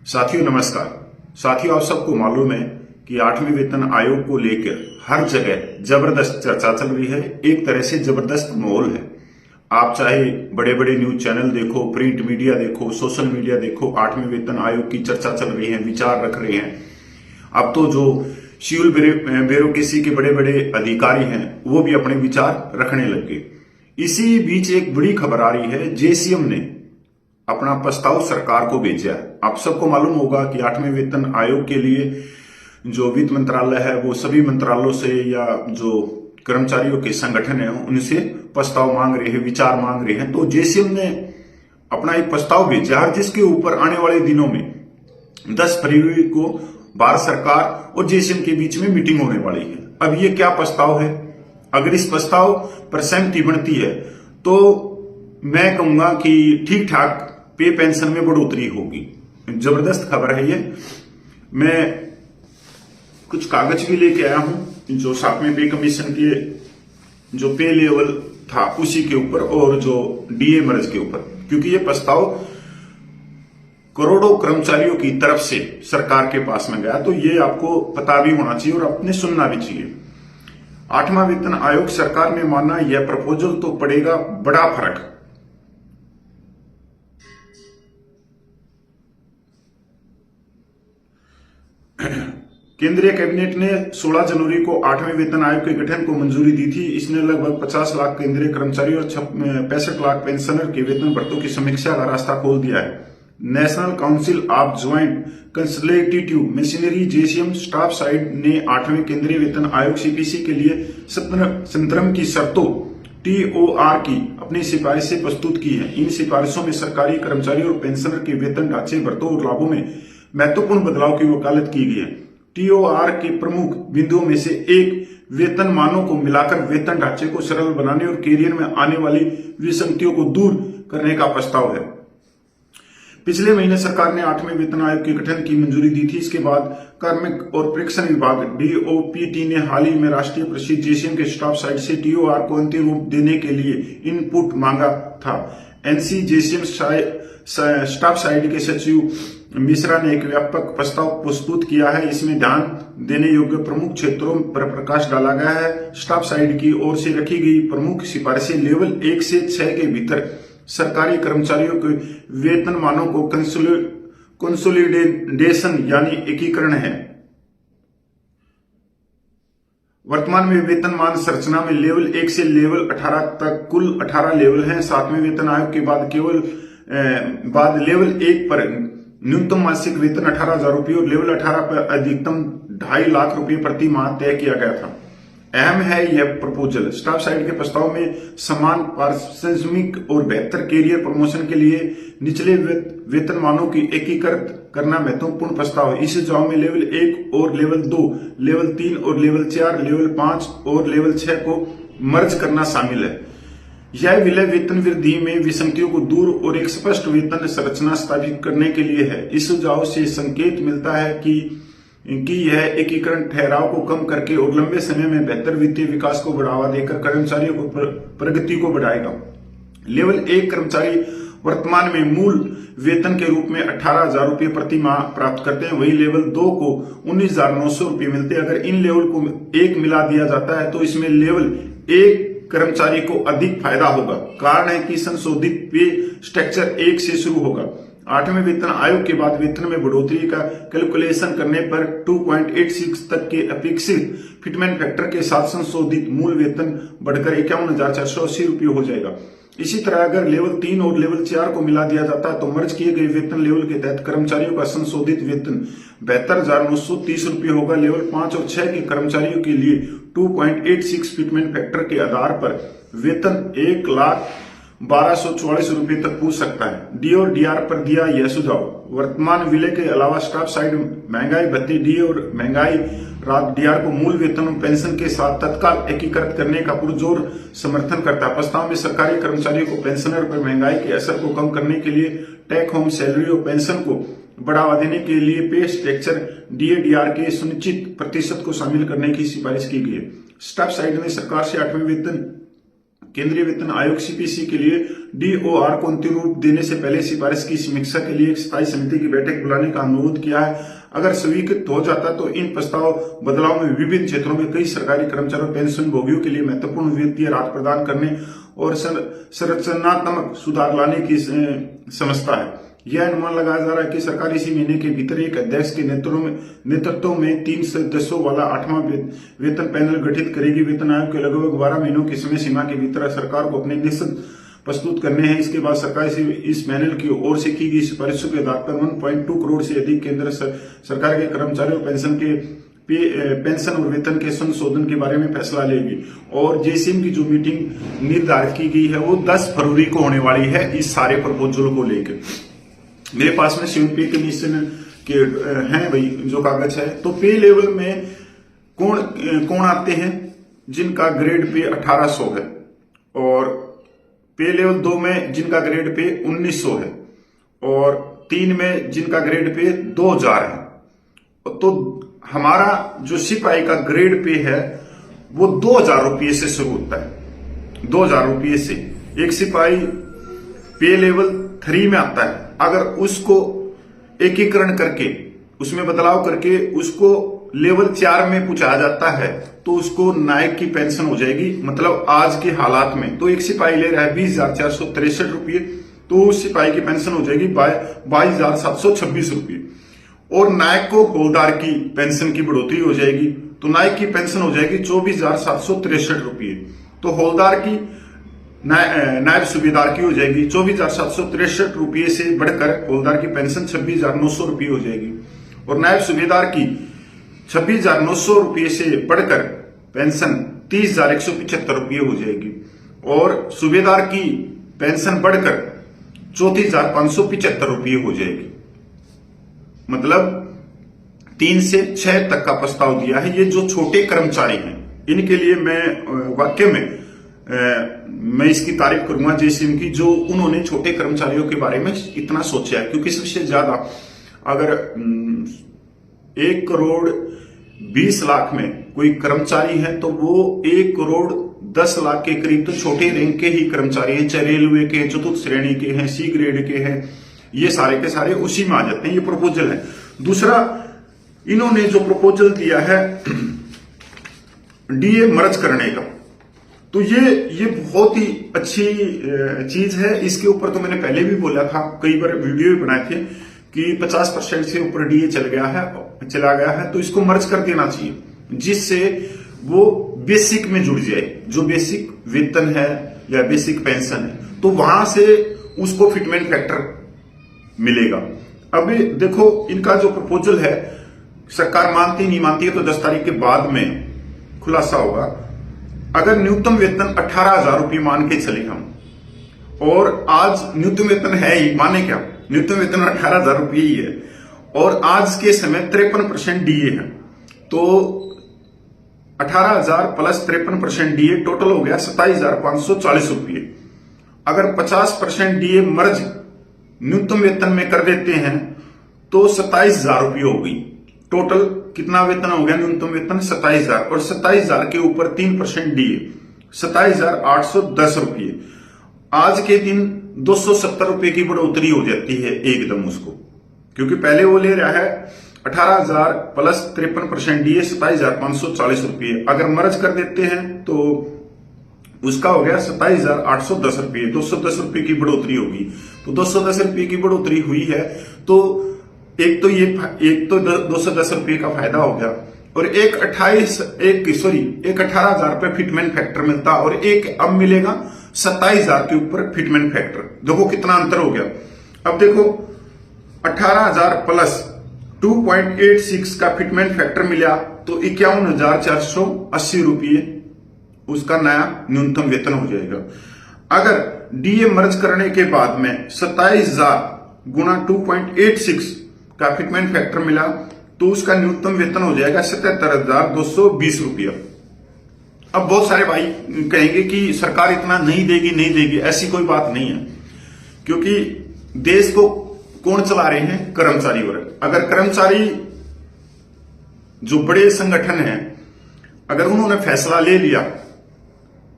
साथियों नमस्कार। साथियों, आप सबको मालूम है कि 8वें वेतन आयोग को लेकर हर जगह जबरदस्त चर्चा चल रही है। एक तरह से जबरदस्त माहौल है। आप चाहे बड़े बड़े न्यूज चैनल देखो, प्रिंट मीडिया देखो, सोशल मीडिया देखो, 8वें वेतन आयोग की चर्चा चल रही है, विचार रख रहे हैं। अब तो जो सिविल ब्यूरोक्रेसी के बड़े बड़े अधिकारी हैं वो भी अपने विचार रखने लग गए। इसी बीच एक बड़ी खबर आ रही है, जेसीएम ने अपना प्रस्ताव सरकार को भेजा है। आप सबको मालूम होगा कि 8वें वेतन आयोग के लिए जो वित्त मंत्रालय है वो सभी मंत्रालयों से या जो कर्मचारियों के संगठन है उनसे प्रस्ताव मांग रहे हैं, विचार मांग रहे हैं। तो जेसीएम ने अपना एक प्रस्ताव भेजा है जिसके ऊपर आने वाले दिनों में 10 फरवरी को भारत सरकार और जेसीएम के बीच में मीटिंग होने वाली है। अब ये क्या प्रस्ताव है? अगर इस प्रस्ताव पर सहमति बनती है तो मैं कहूंगा कि ठीक ठाक पे पेंशन में बढ़ोतरी होगी। जबरदस्त खबर है ये। मैं कुछ कागज भी लेके आया हूं जो 7वें पे कमीशन के जो पे लेवल था उसी के ऊपर और जो डीए मर्ज के ऊपर, क्योंकि ये प्रस्ताव करोड़ों कर्मचारियों की तरफ से सरकार के पास में गया, तो ये आपको पता भी होना चाहिए और आपने सुनना भी चाहिए। 8वां वेतन आयोग सरकार में माना यह प्रपोजल तो पड़ेगा बड़ा फर्क। केंद्रीय कैबिनेट ने 16 जनवरी को 8वें वेतन आयोग के गठन को मंजूरी दी थी। इसने लगभग 50 लाख केंद्रीय कर्मचारियों और 65 लाख पेंशनर के वेतन भत्तों की समीक्षा का रास्ता खोल दिया है। National council of joint consultative machinery JCM staff side ने 8वें केंद्रीय वेतन आयोग सीपीसी के लिए संतरम की शर्तों टीओआर की अपनी सिफारिशें प्रस्तुत की है। इन सिफारिशों में सरकारी कर्मचारियों और पेंशनर के वेतन ढांचे, भत्तों और लाभों में महत्वपूर्ण बदलाव की वकालत की गई है। टीओआर के प्रमुख बिंदुओं में से एक वेतन मानों को मिलाकर वेतन ढांचे को सरल बनाने और कैरियर में आने वाली विसंगतियों को दूर करने का प्रस्ताव है। पिछले महीने सरकार ने 8वें वेतन आयोग के गठन की मंजूरी दी थी। इसके बाद कार्मिक और प्रेक्षण विभाग डीओपीटी ने हाल ही में राष्ट्रीय प्रसिद्ध जेसीएम के स्टाफ साइड से टीओआर को अंतिम रूप देने के लिए इनपुट मांगा था। एनसी जेसीएम स्टाफ साइड के सचिव मिश्रा ने एक व्यापक प्रस्ताव प्रस्तुत किया है। इसमें ध्यान देने योग्य प्रमुख क्षेत्रों पर प्रकाश डाला गया है। स्टाफ साइड की ओर से रखी गई प्रमुख सिफारिशें लेवल 1 से 6 के भीतर सरकारी कर्मचारियों के वेतन मानों को कंसोलिडेशन यानी एकीकरण है। वर्तमान में वेतनमान संरचना में लेवल 1 से लेवल 18 तक कुल 18 लेवल हैं। 7वें वेतन आयोग के बाद लेवल 1 पर न्यूनतम मासिक वेतन 18,000 रुपये और लेवल 18 पर अधिकतम 2.5 लाख रुपए प्रति माह तय किया गया था। अहम है यह प्रपोजल। स्टाफ साइड के प्रस्ताव में समान पारिश्रमिक और बेहतर कैरियर प्रमोशन के लिए निचले वेतनमानों की एकीकृत करना महत्वपूर्ण प्रस्ताव है। इस सुझाव में लेवल 1 और लेवल 2, लेवल 3 और लेवल 4, लेवल 5 और लेवल 6 को मर्ज करना शामिल है। यह विलय वेतन वृद्धि में विसंगतियों को दूर और एक स्पष्ट वेतन संरचना स्थापित करने के लिए है। इस सुझाव से संकेत मिलता है कि यह एकीकरण ठहराव को कम करके और लंबे समय में बेहतर वित्तीय विकास को बढ़ावा देकर कर्मचारियों को प्रगति को बढ़ाएगा। लेवल 1 कर्मचारी वर्तमान में मूल वेतन के रूप में 18,000 रुपये प्रति माह प्राप्त करते हैं, वही लेवल 2 को 19,900 रुपये मिलते हैं। अगर इन लेवल को एक मिला दिया जाता है तो इसमें लेवल 1 कर्मचारी को अधिक फायदा होगा। कारण है कि संशोधित पे स्ट्रक्चर 1 से शुरू होगा। 8वें वेतन आयोग के बाद वेतन में बढ़ोतरी का कैलकुलेशन करने पर 2.86 तक के अपेक्षित फिटमेंट फैक्टर के साथ संशोधित मूल वेतन बढ़कर 51,480 रुपये हो जाएगा। इसी तरह अगर लेवल 3 और लेवल 4 को मिला दिया जाता है तो मर्ज किए गए वेतन लेवल के तहत कर्मचारियों का संशोधित वेतन 72,930 रुपये होगा। लेवल 5 और 6 के कर्मचारियों के लिए 2.86 फिटमेंट फैक्टर के आधार पर वेतन 1,12,44 रुपये तक पूछ सकता है। डी और डीआर पर दिया यह सुझाव वर्तमान विलय के अलावा स्टाफ साइड महंगाई भत्ते डी और महंगाई राहत डीआर को मूल वेतन और पेंशन के साथ तत्काल एकीकृत करने का पुरजोर समर्थन करता है। प्रस्ताव में सरकारी कर्मचारियों को पेंशनर पर महंगाई के असर को कम करने के लिए टेक होम सैलरी और पेंशन को बढ़ावा देने के लिए पे स्ट्रक्चर डीए-डीआर के सुनिश्चित प्रतिशत को शामिल करने की सिफारिश की गई है। स्टाफ साइड ने सरकार से 8वें केंद्रीय वेतन आयोग सीपीसी के लिए DOR को अंतिम रूप देने से पहले सिफारिश की समीक्षा के लिए एक स्थायी समिति की बैठक बुलाने का अनुरोध किया है। अगर स्वीकृत हो जाता तो इन प्रस्ताव बदलाव में विभिन्न क्षेत्रों में कई सरकारी कर्मचारियों और पेंशन भोगियों के लिए महत्वपूर्ण वित्तीय राहत प्रदान करने और संरचनात्मक सुधार लाने की समझता है। यह अनुमान लगाया जा रहा है कि सरकार इसी महीने के भीतर एक अध्यक्ष के नेतृत्व में 3 सदस्यों वाला 8वां वेतन पैनल गठित करेगी। वेतन आयोग के लगभग 12 महीनों की समय सीमा के भीतर सरकार को अपने निष्कर्ष प्रस्तुत करने हैं। इसके बाद सरकार इस पैनल की ओर से की गई सिफारिशों के आधार पर 1.2 करोड़ से अधिक केंद्र सरकार के कर्मचारियों पेंशन और वेतन के संशोधन के बारे में फैसला लेगी। और जेसीएम की जो मीटिंग निर्धारित की गई है वो 10 फरवरी को होने वाली है इस सारे प्रपोजल को लेकर। मेरे पास में 7 पे कमीशन के हैं भाई जो कागज है। तो पे लेवल में कौन आते हैं जिनका ग्रेड पे 1800 है, और पे लेवल 2 में जिनका ग्रेड पे 1900 है, और 3 में जिनका ग्रेड पे 2000 है। तो हमारा जो सिपाही का ग्रेड पे है वो 2000 रुपये से शुरू होता है। 2000 रुपये से एक सिपाही पे लेवल 3 में आता है। अगर उसको एकीकरण करके उसमें बदलाव करके उसको लेवल 4 में पहुंचाया जाता है तो उसको नायक की पेंशन हो जाएगी। मतलब आज के हालात में तो एक सिपाही ले रहा है 20,463 रुपये, तो उस सिपाही की पेंशन हो जाएगी 22,726 रुपये। और नायक को हवलदार की पेंशन की बढ़ोतरी हो जाएगी, तो नायक की पेंशन हो जाएगी 24,763 रुपये। तो हवलदार की नायब सूबेदार की हो जाएगी 24,763 रुपये से बढ़कर हवलदार की पेंशन 26,900 रुपये हो जाएगी। और नायब सूबेदार की 26,900 रुपये से बढ़कर पेंशन 30,175 रुपये हो जाएगी। और सूबेदार की पेंशन बढ़कर 34,575 रुपये हो जाएगी। मतलब 3 से 6 तक का प्रस्ताव दिया है। ये जो छोटे कर्मचारी हैं इनके लिए मैं वाकई में मैं इसकी तारीफ करूंगा जेसीएम की, जो उन्होंने छोटे कर्मचारियों के बारे में इतना सोचा है। क्योंकि सबसे ज्यादा अगर 1 करोड़ 20 लाख में कोई कर्मचारी है तो वो 1 करोड़ 10 लाख के करीब तो छोटे रैंक के ही कर्मचारी हैं, चाहे रेलवे के, चतुर्थ श्रेणी के हैं, सी ग्रेड के हैं, ये सारे के सारे उसी में आ जाते हैं। ये प्रपोजल है। दूसरा, इन्होंने जो प्रपोजल दिया है डीए मर्ज करने का, तो ये बहुत ही अच्छी चीज है। इसके ऊपर तो मैंने पहले भी बोला था, कई बार वीडियो भी बनाए थे कि 50% से ऊपर डीए चला गया है तो इसको मर्ज कर देना चाहिए, जिससे वो बेसिक में जुड़ जाए। जो बेसिक वेतन है या बेसिक पेंशन है तो वहां से उसको फिटमेंट फैक्टर मिलेगा। अभी देखो इनका जो प्रपोजल है, सरकार मानती नहीं मानती है तो 10 तारीख के बाद में खुलासा होगा। अगर न्यूनतम वेतन 18,000 रुपये मान के चले हम, और आज न्यूनतम वेतन है ही, माने क्या, न्यूनतम वेतन 18,000 रुपये ही है, और आज के समय 53% डीए है, तो 18,000 प्लस 53% डीए टोटल हो गया 27,540 रुपये। अगर 50% डीए मर्ज न्यूनतम वेतन में कर देते हैं तो 27,000 रुपये हो गई। टोटल कितना वेतन हो गया? न्यूनतम वेतन 27,000, और 27,000 के ऊपर 3% डीए 27,810 रुपये। आज के दिन 270 रुपये की बढ़ोतरी हो जाती है एकदम उसको, क्योंकि पहले वो ले रहा है 18,000 प्लस 53% डीए 27,540 रुपये। अगर मर्ज कर देते हैं तो उसका हो गया 27,810 रुपये। 210 रुपये की बढ़ोतरी होगी। तो 210 रुपये की बढ़ोतरी हुई है तो एक तो 210 रुपये का फायदा हो गया, और एक 18,000 रुपये फिटमेंट फैक्टर मिलता, और एक अब मिलेगा 27,000 के ऊपर फिटमेंट फैक्टर। देखो कितना अंतर हो गया। अब देखो 18,000 प्लस 2.86 का फिटमेंट फैक्टर मिला तो 51,480 रुपये उसका नया न्यूनतम वेतन हो जाएगा। अगर डीए मर्ज करने के बाद में 27,000 गुणा 2.86 का फिटमेंट फैक्टर मिला तो उसका न्यूनतम वेतन हो जाएगा 77,220 रुपया। अब बहुत सारे भाई कहेंगे कि सरकार इतना नहीं देगी। ऐसी कोई बात नहीं है, क्योंकि देश को कौन चला रहे हैं? कर्मचारी वर्ग। अगर कर्मचारी जो बड़े संगठन हैं, अगर उन्होंने फैसला ले लिया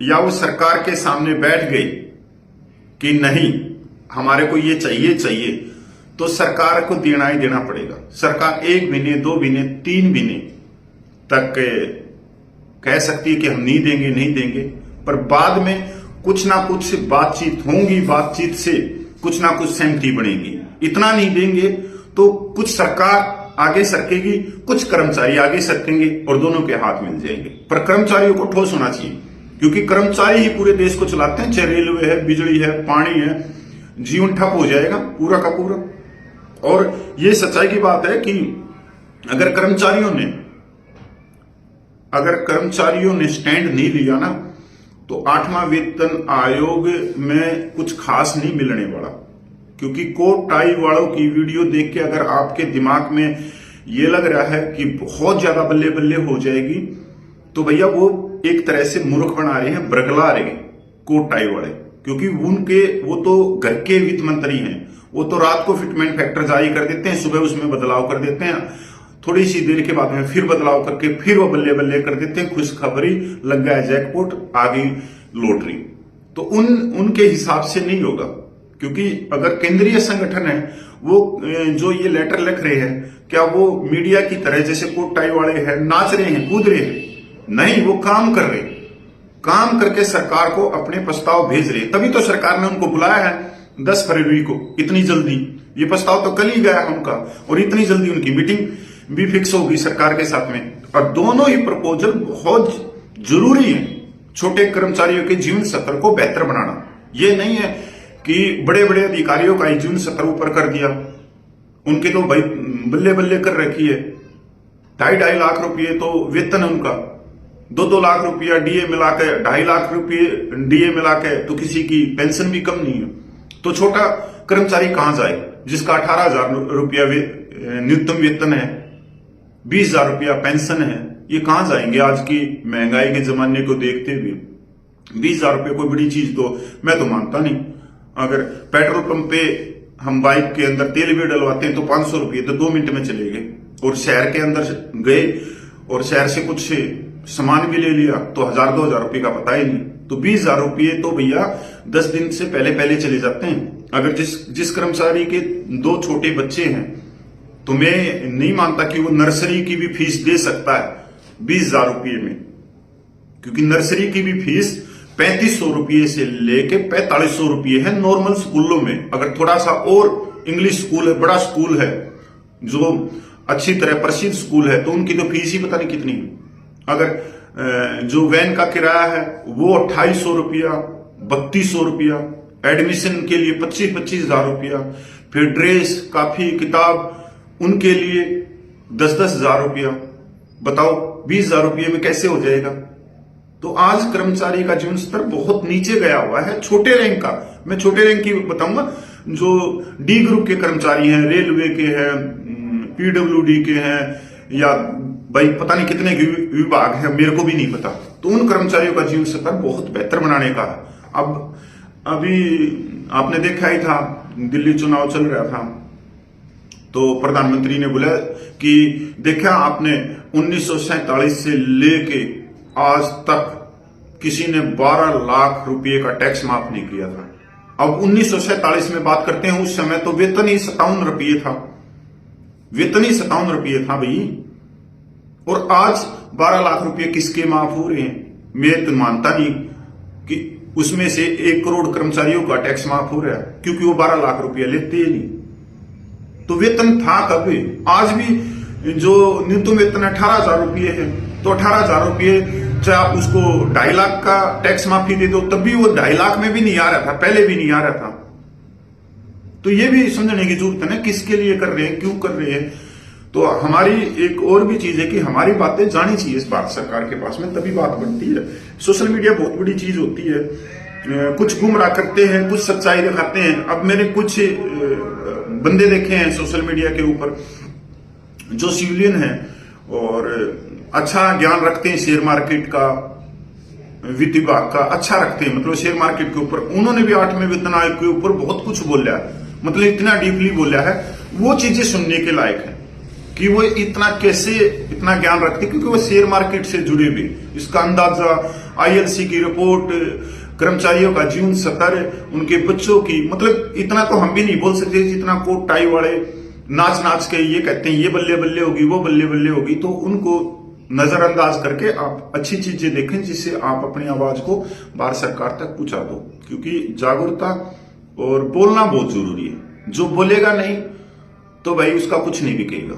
या वो सरकार के सामने बैठ गई कि नहीं हमारे को ये चाहिए, तो सरकार को देना ही देना पड़ेगा। सरकार 1 महीने 2 महीने 3 महीने तक कह सकती है कि हम नहीं देंगे, पर बाद में कुछ ना कुछ बातचीत होंगी, बातचीत से कुछ ना कुछ सहमति बनेगी। इतना नहीं देंगे तो कुछ सरकार आगे सरकेगी, कुछ कर्मचारी आगे सरकेंगे और दोनों के हाथ मिल जाएंगे। पर कर्मचारियों को ठोस होना चाहिए, क्योंकि कर्मचारी ही पूरे देश को चलाते हैं। चाहे रेलवे है, बिजली है, पानी है, जीवन ठप हो जाएगा पूरा का पूरा। और ये सच्चाई की बात है कि अगर कर्मचारियों ने स्टैंड नहीं लिया ना, तो 8वां वेतन आयोग में कुछ खास नहीं मिलने वाला। क्योंकि कोट टाई वालों की वीडियो देख के अगर आपके दिमाग में ये लग रहा है कि बहुत ज्यादा बल्ले बल्ले हो जाएगी, तो भैया वो एक तरह से मूर्ख बना रहे हैं, बरगला रहे हैं कोट टाई वाले। क्योंकि वो तो घर के वित्त मंत्री हैं, वो तो रात को फिटमेंट फैक्टर जारी कर देते हैं, सुबह उसमें बदलाव कर देते हैं, थोड़ी सी देर के बाद में फिर बदलाव करके फिर वो बल्ले बल्ले कर देते हैं। खुशखबरी, लग गया जैकपॉट, आ गई लॉटरी। तो उनके हिसाब से नहीं होगा, क्योंकि अगर केंद्रीय संगठन है वो जो ये लेटर लिख रहे हैं, क्या वो मीडिया की तरह जैसे कोट टाई वाले हैं नाच रहे हैं, कूद रहे हैं? नहीं, वो काम कर रहे हैं, काम करके सरकार को अपने प्रस्ताव भेज रहे हैं। तभी तो सरकार ने उनको बुलाया है 10 फरवरी को, इतनी जल्दी। ये प्रस्ताव तो कल ही गया है उनका, और इतनी जल्दी उनकी मीटिंग भी फिक्स होगी सरकार के साथ में। और दोनों ही प्रपोजल बहुत जरूरी है छोटे कर्मचारियों के जीवन स्तर को बेहतर बनाना। ये नहीं है कि बड़े बड़े अधिकारियों का जीवन स्तर ऊपर कर दिया, उनके तो भाई बल्ले बल्ले कर रखी है। 2.5 लाख रुपये तो वेतन है उनका, 2-2 लाख रुपया डीए मिला के, 2.5 लाख रुपये डीए मिला के, तो किसी की पेंशन भी कम नहीं है। तो छोटा कर्मचारी कहां जाए जिसका 18,000 रुपया न्यूनतम वेतन है, 20,000 रुपया पेंशन है? ये कहां जाएंगे आज की महंगाई के जमाने को देखते हुए? 20,000 रुपये कोई बड़ी चीज तो मैं तो मानता नहीं। अगर पेट्रोल पंप पे हम बाइक के अंदर तेल भी डलवाते हैं तो 500 रुपये तो 2 मिनट में चले गए, और शहर के अंदर गए और शहर से कुछ सामान भी ले लिया तो 1,000-2,000 रुपये का पता ही नहीं। तो 20,000 रुपये तो भैया 10 दिन से पहले चले जाते हैं। अगर जिस कर्मचारी के 2 छोटे बच्चे हैं, तो मैं नहीं मानता कि वो नर्सरी की भी फीस दे सकता है 20,000 रुपये में, क्योंकि नर्सरी की भी फीस 3500 रुपये से लेके 4500 रुपये है नॉर्मल स्कूलों में। अगर थोड़ा सा और इंग्लिश स्कूल है, बड़ा स्कूल है, जो अच्छी तरह प्रसिद्ध स्कूल है, तो उनकी तो फीस ही पता नहीं कितनी है। अगर जो वैन का किराया है वो 2,800 रुपया, 3,200 रुपया, एडमिशन के लिए 25,000 रुपया, फिर ड्रेस, काफी, किताब, उनके लिए 10,000 रुपया। बताओ 20,000 रुपये में कैसे हो जाएगा? तो आज कर्मचारी का जीवन स्तर बहुत नीचे गया हुआ है। छोटे रैंक का, मैं छोटे रैंक की बताऊंगा, जो डी ग्रुप के कर्मचारी हैं, रेलवे के हैं, पीडब्ल्यूडी के हैं, या भाई पता नहीं कितने विभाग हैं, मेरे को भी नहीं पता। तो उन कर्मचारियों का जीवन स्तर बहुत बेहतर बनाने का। अब अभी आपने देखा ही था, दिल्ली चुनाव चल रहा था, तो प्रधानमंत्री ने बोला कि देखा आपने 1947 से लेके आज तक किसी ने 12 लाख रुपए का टैक्स माफ नहीं किया था। अब 1947 में बात करते हैं, उस समय तो वेतन ही 57 रुपये था, वेतन ही 57 रुपये था भाई। और आज 12 लाख रुपए किसके माफ हो रहे हैं? मैं तो मानता नहीं कि उसमें से 1 करोड़ कर्मचारियों का टैक्स माफ हो रहा है, क्योंकि वो 12 लाख रुपया लेते ही नहीं। तो वेतन था कब? आज भी जो न्यूनतम वेतन 18,000 रुपये है, तो 18,000 रुपये चाहे आप उसको 2.5 लाख का टैक्स माफी दे दो, तब भी वो 2.5 लाख में भी नहीं आ रहा था, पहले भी नहीं आ रहा था। तो ये भी समझने की जरूरत है ना, किसके लिए कर रहे हैं, क्यों कर रहे हैं। तो हमारी एक और भी चीज है कि हमारी बातें जानी चाहिए इस भारत सरकार के पास में, तभी बात बनती है। सोशल मीडिया बहुत बड़ी चीज होती है, कुछ गुमराह करते हैं, कुछ सच्चाई दिखाते हैं। अब मैंने कुछ बंदे देखे हैं सोशल मीडिया के ऊपर जो सिविलियन हैं और अच्छा ज्ञान रखते हैं शेयर मार्केट का, वित्त विभाग का अच्छा रखते हैं, मतलब शेयर मार्केट के ऊपर। उन्होंने भी 8वें वेतन आयोग के ऊपर बहुत कुछ बोला है, मतलब इतना डीपली बोला है, वो चीजें सुनने के लायक है कि वो इतना कैसे इतना ज्ञान रखते, क्योंकि वो शेयर मार्केट से जुड़े हुए। इसका अंदाजा ILC की रिपोर्ट, कर्मचारियों का जीवन स्तर, उनके बच्चों की, मतलब इतना तो हम भी नहीं बोल सकते जितना कोट टाई वाले नाच नाच के ये कहते हैं ये बल्ले बल्ले होगी, वो बल्ले बल्ले होगी। तो उनको नजरअंदाज करके आप अच्छी चीजें देखें जिससे आप अपनी आवाज को भारत सरकार तक पहुंचा दो, क्योंकि जागरूकता और बोलना बहुत जरूरी है। जो बोलेगा नहीं तो भाई उसका कुछ नहीं बिकेगा।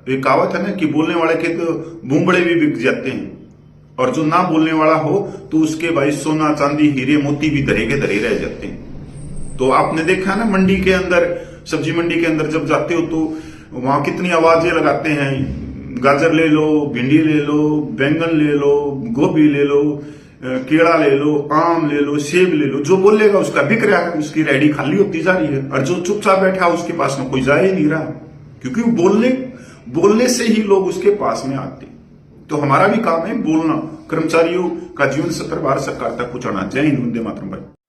एक कहावत है ना कि बोलने वाले के तो बुमबड़े भी बिक जाते हैं, और जो ना बोलने वाला हो तो उसके भाई सोना चांदी हीरे मोती भी धरे के धरे रह जाते हैं। तो आपने देखा ना मंडी के अंदर, सब्जी मंडी के अंदर जब जाते हो तो वहां कितनी आवाजें लगाते हैं, गाजर ले लो, भिंडी ले लो, बैंगन ले लो, गोभी ले लो, केड़ा ले लो, आम ले लो, सेब ले लो। जो बोलेगा उसका बिक रहा है, उसकी रेहड़ी खाली होती जा रही है, और जो चुपचाप बैठा उसके पास में कोई जा ही नहीं रहा, क्योंकि बोलने से ही लोग उसके पास में आते। तो हमारा भी काम है बोलना, कर्मचारियों का जीवन स्तर भारत सरकार तक पहुंचाना। जय हिंद, वंदे मातरम भाई।